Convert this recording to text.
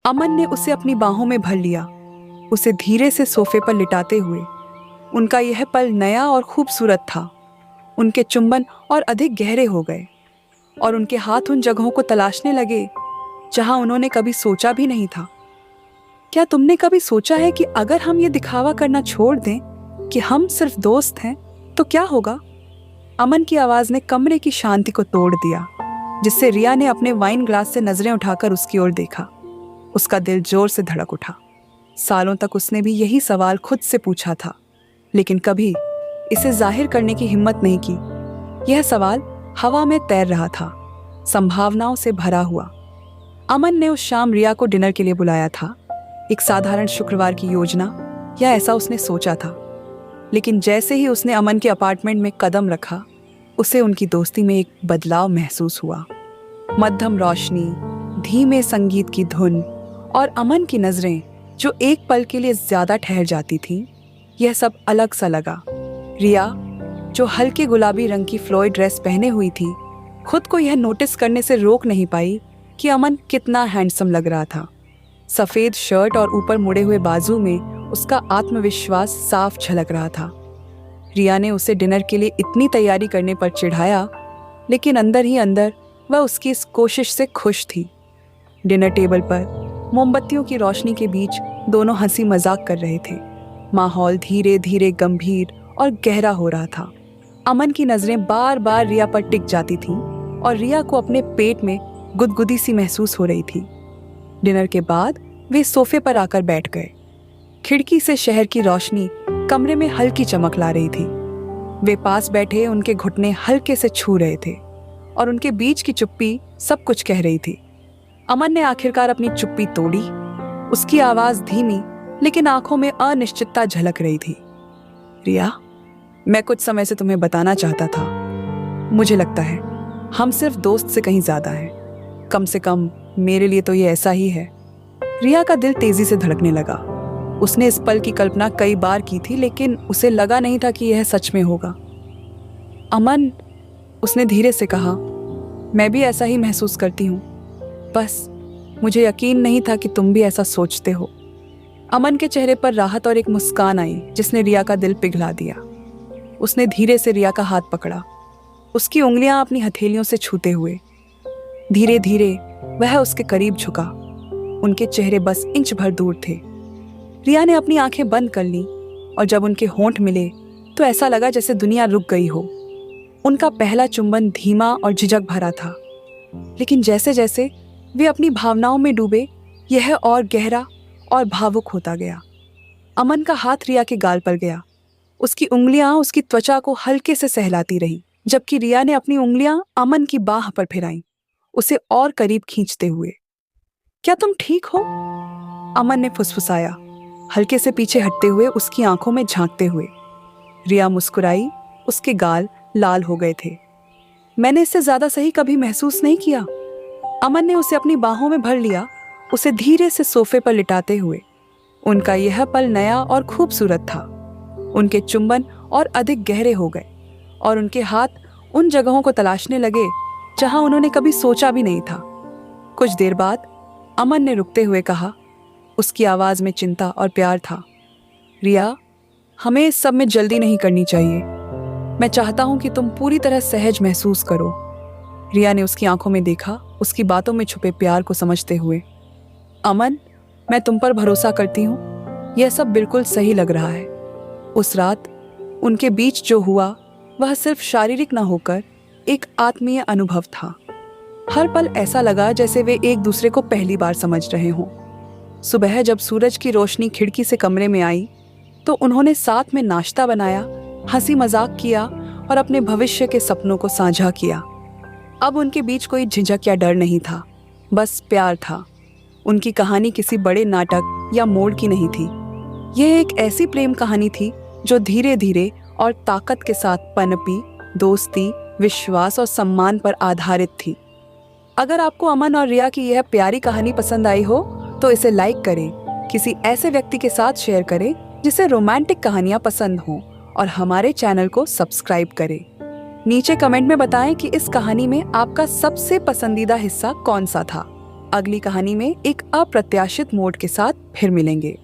अमन ने उसे अपनी बाहों में भर लिया, उसे धीरे से सोफे पर लिटाते हुए। उनका यह पल नया और खूबसूरत था। उनके चुंबन और अधिक गहरे हो गए और उनके हाथ उन जगहों को तलाशने लगे जहां उन्होंने कभी सोचा भी नहीं था। क्या तुमने कभी सोचा है कि अगर हम ये दिखावा करना छोड़ दें कि हम सिर्फ दोस्त हैं तो क्या होगा? अमन की आवाज ने कमरे की शांति को तोड़ दिया, जिससे रिया ने अपने वाइन ग्लास से नजरें उठाकर उसकी ओर देखा। उसका दिल जोर से धड़क उठा। सालों तक उसने भी यही सवाल खुद से पूछा था, लेकिन कभी इसे जाहिर करने की हिम्मत नहीं की। यह सवाल हवा में तैर रहा था, संभावनाओं से भरा हुआ। अमन ने उस शाम रिया को डिनर के लिए बुलाया था, एक साधारण शुक्रवार की योजना, या ऐसा उसने सोचा था। लेकिन जैसे ही उसने अमन के अपार्टमेंट में कदम रखा, उसे उनकी दोस्ती में एक बदलाव महसूस हुआ। मध्यम रोशनी, धीमे संगीत की धुन और अमन की नजरें जो एक पल के लिए ज्यादा ठहर जाती थीं, यह सब अलग सा लगा। रिया, जो हल्के गुलाबी रंग की फ्लोयड ड्रेस पहने हुई थी, खुद को यह नोटिस करने से रोक नहीं पाई कि अमन कितना हैंडसम लग रहा था। सफेद शर्ट और ऊपर मुड़े हुए बाजू में उसका आत्मविश्वास साफ झलक रहा था। रिया ने उसे डिनर के लिए इतनी तैयारी करने पर चिढ़ाया, लेकिन अंदर ही अंदर वह उसकी इस कोशिश से खुश थी। डिनर टेबल पर मोमबत्तियों की रोशनी के बीच दोनों हंसी मजाक कर रहे थे। माहौल धीरे धीरे गंभीर और गहरा हो रहा था। अमन की नजरें बार बार रिया पर टिक जाती थीं और रिया को अपने पेट में गुदगुदी सी महसूस हो रही थी। डिनर के बाद वे सोफे पर आकर बैठ गए। खिड़की से शहर की रोशनी कमरे में हल्की चमक ला रही थी। वे पास बैठे उनके घुटने हल्के से छू रहे थे और उनके बीच की चुप्पी सब कुछ कह रही थी। अमन ने आखिरकार अपनी चुप्पी तोड़ी। उसकी आवाज धीमी, लेकिन आंखों में अनिश्चितता झलक रही थी। रिया, मैं कुछ समय से तुम्हें बताना चाहता था। मुझे लगता है हम सिर्फ दोस्त से कहीं ज्यादा हैं। कम से कम मेरे लिए तो ये ऐसा ही है। रिया का दिल तेजी से धड़कने लगा। उसने इस पल की कल्पना कई बार की थी, लेकिन उसे लगा नहीं था कि यह सच में होगा। अमन, उसने धीरे से कहा, मैं भी ऐसा ही महसूस करती हूँ। बस मुझे यकीन नहीं था कि तुम भी ऐसा सोचते हो। अमन के चेहरे पर राहत और एक मुस्कान आई, जिसने रिया का दिल पिघला दिया। उसने धीरे से रिया का हाथ पकड़ा, उसकी उंगलियां अपनी हथेलियों से छूते हुए। धीरे धीरे वह उसके करीब झुका। उनके चेहरे बस इंच भर दूर थे। रिया ने अपनी आंखें बंद कर लीं और जब उनके होंठ मिले तो ऐसा लगा जैसे दुनिया रुक गई हो। उनका पहला चुंबन धीमा और झिझक भरा था, लेकिन जैसे जैसे वे अपनी भावनाओं में डूबे, यह और गहरा और भावुक होता गया। अमन का हाथ रिया के गाल पर गया। उसकी उंगलियां उसकी त्वचा को हल्के से सहलाती रही, जबकि रिया ने अपनी उंगलियां अमन की बाह पर फिराईं, उसे और करीब खींचते हुए। क्या तुम ठीक हो? अमन ने फुसफुसाया, हल्के से पीछे हटते हुए उसकी आंखों में झांकते हुए। रिया मुस्कुराई, उसके गाल लाल हो गए थे। मैंने इससे ज्यादा सही कभी महसूस नहीं किया। अमन ने उसे अपनी बाहों में भर लिया, उसे धीरे से सोफे पर लिटाते हुए। उनका यह पल नया और खूबसूरत था। उनके चुंबन और अधिक गहरे हो गए और उनके हाथ उन जगहों को तलाशने लगे जहां उन्होंने कभी सोचा भी नहीं था। कुछ देर बाद अमन ने रुकते हुए कहा, उसकी आवाज में चिंता और प्यार था, रिया, हमें इस सब में जल्दी नहीं करनी चाहिए। मैं चाहता हूं कि तुम पूरी तरह सहज महसूस करो। रिया ने उसकी आंखों में देखा, उसकी बातों में छुपे प्यार को समझते हुए। अमन, मैं तुम पर भरोसा करती हूँ। यह सब बिल्कुल सही लग रहा है। उस रात उनके बीच जो हुआ वह सिर्फ शारीरिक न होकर एक आत्मीय अनुभव था। हर पल ऐसा लगा जैसे वे एक दूसरे को पहली बार समझ रहे हों। सुबह जब सूरज की रोशनी खिड़की से कमरे में आई तो उन्होंने साथ में नाश्ता बनाया, हंसी मजाक किया और अपने भविष्य के सपनों को साझा किया। अब उनके बीच कोई झिझक या डर नहीं था, बस प्यार था। उनकी कहानी किसी बड़े नाटक या मोड़ की नहीं थी। यह एक ऐसी प्रेम कहानी थी जो धीरे धीरे और ताकत के साथ पनपी, दोस्ती, विश्वास और सम्मान पर आधारित थी। अगर आपको अमन और रिया की यह प्यारी कहानी पसंद आई हो तो इसे लाइक करें, किसी ऐसे व्यक्ति के साथ शेयर करें जिसे रोमांटिक कहानियां पसंद हों और हमारे चैनल को सब्सक्राइब करें। नीचे कमेंट में बताएं कि इस कहानी में आपका सबसे पसंदीदा हिस्सा कौन सा था। अगली कहानी में एक अप्रत्याशित मोड़ के साथ फिर मिलेंगे।